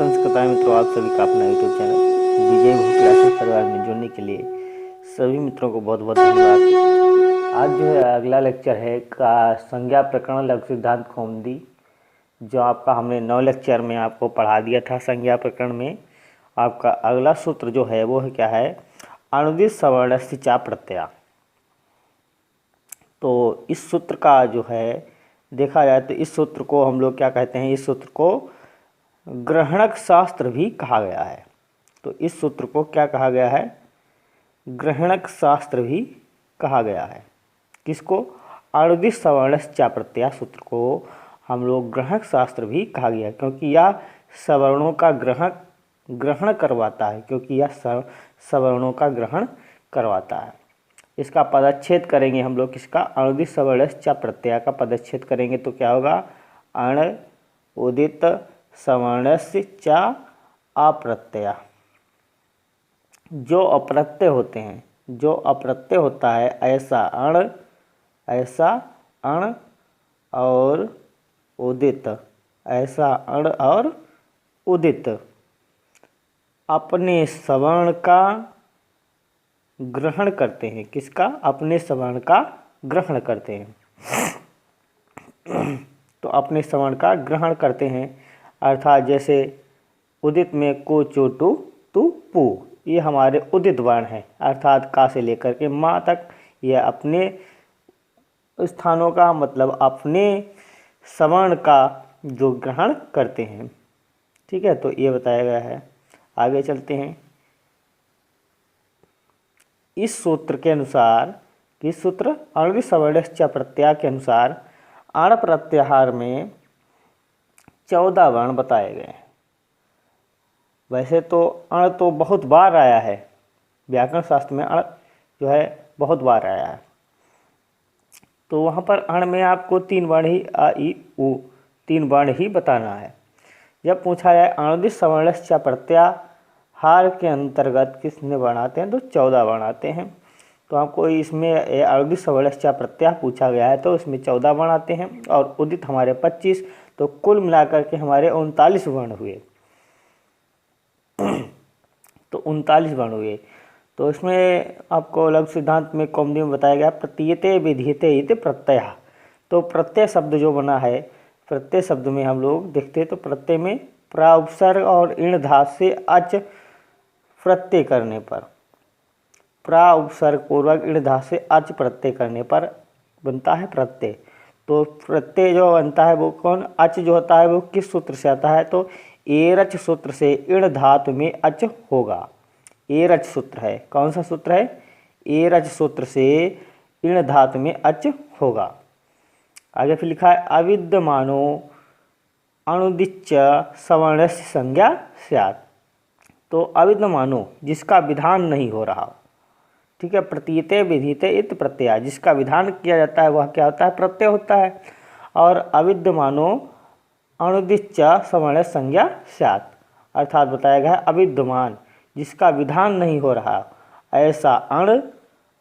संस्कृताएं मित्रों, आप सभी का अपना यूट्यूब चैनल विजय भू क्लासेस परिवार में जुड़ने के लिए सभी मित्रों को बहुत बहुत धन्यवाद। आज जो है अगला लेक्चर है का संज्ञा प्रकरण लघु सिद्धांत कौमुदी, जो आपका हमने 9 लेक्चर में आपको पढ़ा दिया था। संज्ञा प्रकरण में आपका अगला सूत्र जो है वो है क्या है, अनुदित सवर्णस्य चा प्रत्यय। तो इस सूत्र का जो है देखा जाए तो इस सूत्र को हम लोग क्या कहते हैं, इस सूत्र को ग्रहणक शास्त्र भी कहा गया है। तो इस सूत्र को क्या कहा गया है, ग्रहणक शास्त्र भी कहा गया है। किसको, अनुदित सवर्णस्य चा प्रत्यय सूत्र को हम लोग ग्रहणक शास्त्र भी कहा गया, क्योंकि यह सवर्णों का ग्रहण करवाता है, क्योंकि यह सवर्णों का ग्रहण करवाता है। इसका पदच्छेद करेंगे हम लोग, किसका, अनुदित सवर्णस्य चा प्रत्यय का पदच्छेद करेंगे तो क्या होगा, अण उदित सवर्णस्य चा अप्रत्यय। जो अप्रत्यय होते हैं, जो अप्रत्यय होता है ऐसा अण और उदित, ऐसा अण और उदित अपने सवर्ण का ग्रहण करते हैं। किसका, अपने सवर्ण का ग्रहण करते हैं। तो अपने सवर्ण का ग्रहण करते हैं, अर्थात जैसे उदित में को चो टू तू पू, ये हमारे उदित वर्ण हैं, अर्थात का से लेकर के माँ तक ये अपने स्थानों का मतलब अपने सवर्ण का जो ग्रहण करते हैं। ठीक है, तो ये बताया गया है। आगे चलते हैं। इस सूत्र के अनुसार, किस सूत्र, अनुदित सवर्णस्य चा प्रत्यय के अनुसार अण प्रत्याहार में 14 वर्ण बताए गए हैं। वैसे तो अण तो बहुत बार आया है, व्याकरण शास्त्र में अण जो है बहुत बार आया है। तो वहाँ पर अण में आपको 3 वर्ण ही आ ई उ 3 वर्ण ही बताना है। जब पूछा जाए अनुदित सवर्णस्य चा प्रत्याहार के अंतर्गत कितने वर्ण आते हैं, तो 14 वर्ण आते हैं। तो आपको इसमें अनुदित सवर्णस्य चा प्रत्यय पूछा गया है, तो इसमें 14 वर्ण आते हैं और उदित हमारे 25, तो कुल मिलाकर के हमारे 39 वर्ण हुए। तो 39 वर्ण हुए। तो इसमें आपको लघु सिद्धांत में कौमुदी में बताया गया प्रतीयते विधीयते इति प्रत्यय। तो प्रत्यय शब्द जो बना है, प्रत्यय शब्द में हम लोग देखते हैं तो प्रत्यय में प्रा उपसर्ग और इण धातु से अच प्रत्यय करने पर, प्रा उपसर्ग पूर्वक इण धातु से अच प्रत्यय करने पर बनता है प्रत्यय। तो प्रत्यय जो बनता है वो कौन, अच जो होता है वो किस सूत्र से आता है, तो एरच सूत्र से इण धातु में अच होगा। एरच सूत्र है, कौन सा सूत्र है, एरच सूत्र से इण धातु में अच होगा। आगे फिर लिखा है अविद्यमानो अनुदिच्च सवर्णस्य संज्ञा स्यात्। तो अविद्यमानो जिसका विधान नहीं हो रहा, ठीक है, प्रतीयते विधीयते इति प्रत्यय, जिसका विधान किया जाता है वह क्या होता है, प्रत्यय होता है। और अविद्यमानो अनुदिच्च सवर्णस्य संज्ञा स्यात्, अर्थात बताया गया है अविद्यमान जिसका विधान नहीं हो रहा ऐसा अण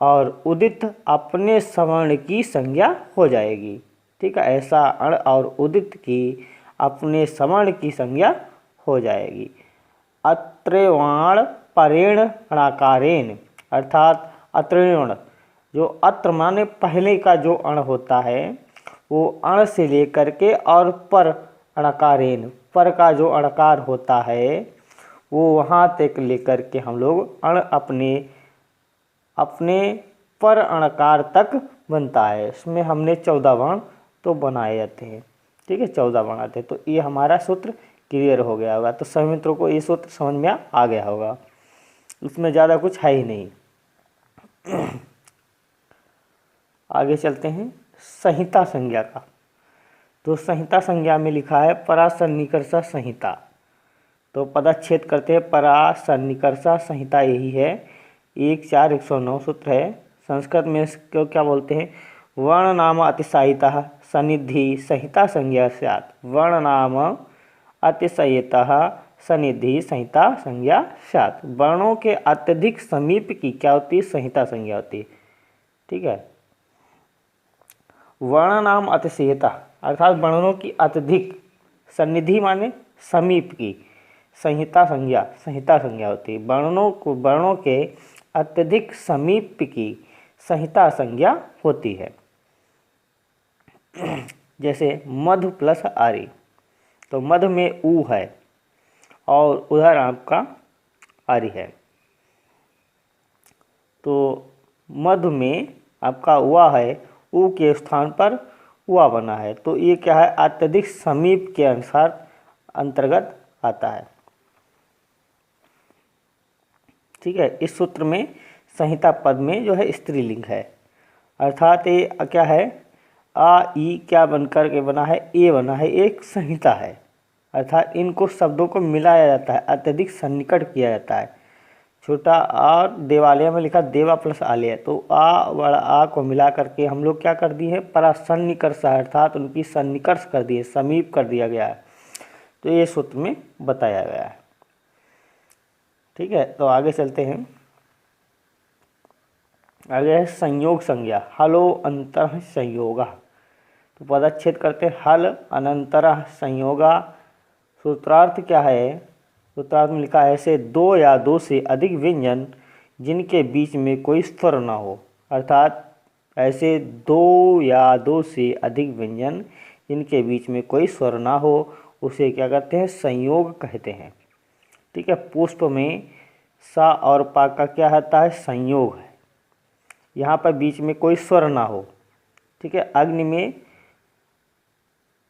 और उदित अपने सवर्ण की संज्ञा हो जाएगी। ठीक है, ऐसा अण और उदित की अपने सवर्ण की संज्ञा हो जाएगी। अत्रेवाण परेण अणाकारेण, अर्थात अत्रेण जो अत्र माने पहले का जो अण होता है वो अण से लेकर के और पर अणकारेण, पर का जो अणकार होता है वो वहाँ तक लेकर के हम लोग अण अपने पर अणकार तक बनता है। इसमें हमने 14 वर्ण तो बनाए जाते हैं। ठीक है, 14 वर्ण आते हैं। तो ये हमारा सूत्र क्लियर हो गया होगा। तो सभी मित्रों को ये सूत्र समझ में आ गया होगा, इसमें ज़्यादा कुछ है ही नहीं। आगे चलते हैं संहिता संज्ञा का। तो संहिता संज्ञा में लिखा है परासन्निकर्ष संहिता। तो पदच्छेद करते हैं, परासन्निकर्ष संहिता यही है, 14109 सूत्र है। संस्कृत में इसको क्या बोलते हैं, वर्ण नाम अतिशयितः सन्निधि संहिता संज्ञा स्यात्। वर्ण नाम अतिशयितः सन्निधि संहिता संज्ञा स्यात्। वर्णों के अत्यधिक समीप की क्या होती है, संहिता संज्ञा होती है। ठीक है, वर्ण नाम अतिशयितः अर्थात वर्णों की अत्यधिक, सन्निधि माने समीप की, संहिता संज्ञा होती है। वर्णों के अत्यधिक समीप की संहिता संज्ञा होती है। जैसे मधु प्लस आरी, तो मधु में ऊ है और उधर आपका आरी है, तो मधु में आपका वा है, ऊ के स्थान पर वा बना है, तो ये क्या है, अत्यधिक समीप के अनुसार अंतर्गत आता है। ठीक है, इस सूत्र में संहिता पद में जो है स्त्रीलिंग है, अर्थात ये क्या है, आ ई क्या बनकर के बना है, ए बना है, एक संहिता है, अर्थात इनको शब्दों को मिलाया जाता है, अत्यधिक सन्निकट किया जाता है। छोटा आ देवालय में लिखा देवा प्लस आलय, तो आ बड़ा आ को मिला करके हम लोग क्या कर दिए हैं, परासन्निकर्ष, अर्थात उनकी सन्निकर्ष कर दिए, समीप कर दिया गया है, तो ये सूत्र में बताया गया है। ठीक है, तो आगे चलते हैं। आगे है संयोग संज्ञा, हलो अंतर संयोगा, तो पदच्छेद करते हैं, हल अनंतर संयोगा। सूत्रार्थ क्या है, सूत्रार्थ में लिखा है, ऐसे दो या दो से अधिक व्यंजन जिनके बीच में कोई स्वर ना हो, अर्थात ऐसे दो या दो से अधिक व्यंजन जिनके बीच में कोई स्वर ना हो, उसे क्या कहते हैं, संयोग कहते हैं। ठीक है, पुष्प में सा और पा का क्या होता है, संयोग है, यहाँ पर बीच में कोई स्वर ना हो। ठीक है, अग्नि में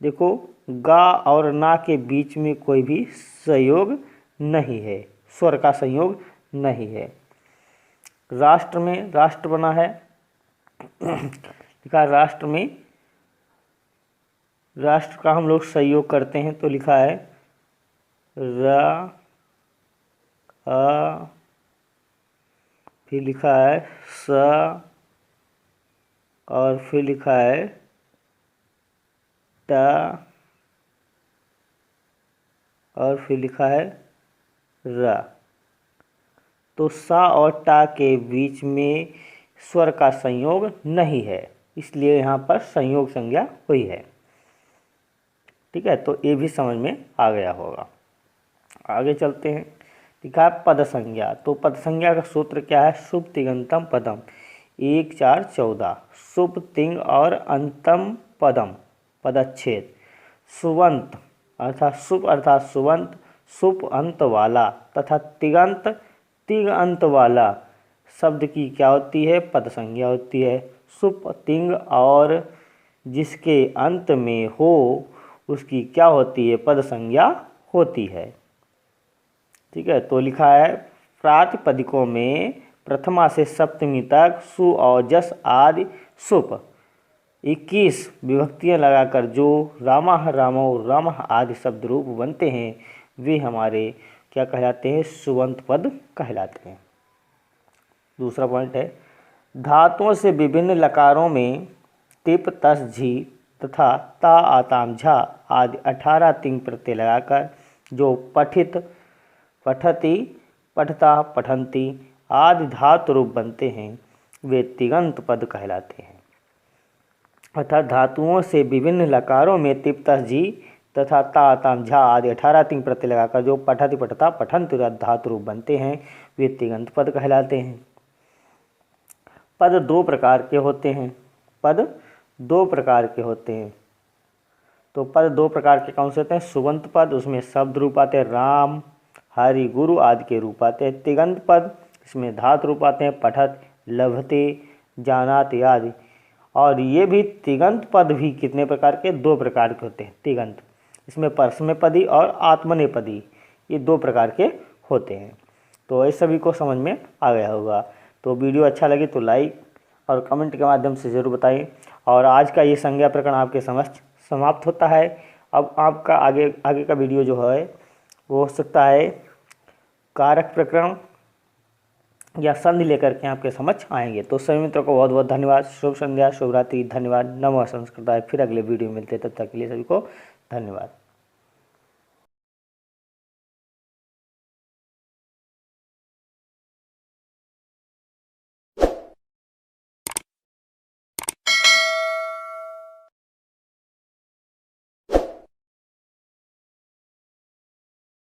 देखो गा और ना के बीच में कोई भी संयोग नहीं है, स्वर का संयोग नहीं है। राष्ट्र में राष्ट्र बना है, लिखा राष्ट्र में, राष्ट्र का हम लोग संयोग करते हैं, तो लिखा है रा आ, फिर लिखा है स और फिर लिखा है टा और फिर लिखा है रा, तो सा और टा के बीच में स्वर का संयोग नहीं है, इसलिए यहाँ पर संयोग संज्ञा हुई है। ठीक है, तो ये भी समझ में आ गया होगा। आगे चलते हैं, लिखा है पद संज्ञा, तो पद संज्ञा का सूत्र क्या है, शुभ तिङंतम पदम, 1 4 14, शुभ तिंग और अंतम पदम पदच्छेद, सुबंत अर्थात शुभ अर्थात सुबंत, शुभ अंत वाला तथा तिगंत तिग अंत वाला शब्द की क्या होती है, पद संज्ञा होती है। शुभ तिंग और जिसके अंत में हो उसकी क्या होती है, पद संज्ञा होती है। ठीक है, तो लिखा है प्रातिपदिकों में प्रथमा से सप्तमी तक सु और जस आदि सुप 21 विभक्तियां लगाकर जो रामः रामो रामः आदि शब्द रूप बनते हैं, वे हमारे क्या कहलाते हैं, सुबंत पद कहलाते हैं। दूसरा पॉइंट है, धातुओं से विभिन्न लकारों में तिप तस झी तथा ता आताम झा आदि 18 तिंग प्रत्यय लगाकर जो पठित पठति पठता पठन्ति आदि धातु रूप बनते हैं, वे तिङंत पद कहलाते हैं। अर्थात धातुओं से विभिन्न लकारों में तिप तस जी तथा ता ताम झा आदि 18 तिंग प्रत्यय लगाकर जो पठति पठता पठन्ति धातु रूप बनते हैं, वे तिङंत पद कहलाते हैं। पद दो प्रकार के होते हैं, पद दो प्रकार के होते हैं, तो पद दो प्रकार के कौन से होते हैं, सुबंत पद, उसमें शब्द रूप आते हैं राम हरि गुरु आदि के रूप आते हैं। तिङंत पद, इसमें धातु रूप आते हैं पठत लभते जानाति आदि। और ये भी तिङंत पद भी कितने प्रकार के, दो प्रकार के होते हैं तिङंत, इसमें परस्मैपदी और आत्मनेपदी, ये दो प्रकार के होते हैं। तो इस सभी को समझ में आ गया होगा। तो वीडियो अच्छा लगे तो लाइक और कमेंट के माध्यम से ज़रूर बताएं। और आज का ये संज्ञा प्रकरण आपके समक्ष समाप्त होता है। अब आपका आगे का वीडियो जो है वो हो सकता है कारक प्रकरण या संधि लेकर के आपके समक्ष आएंगे। तो सभी मित्रों को बहुत बहुत धन्यवाद। शुभ संध्या, शुभ रात्रि, धन्यवाद। नमः संस्कृताय। फिर अगले वीडियो में मिलते हैं, तब तक के लिए सभी को धन्यवाद।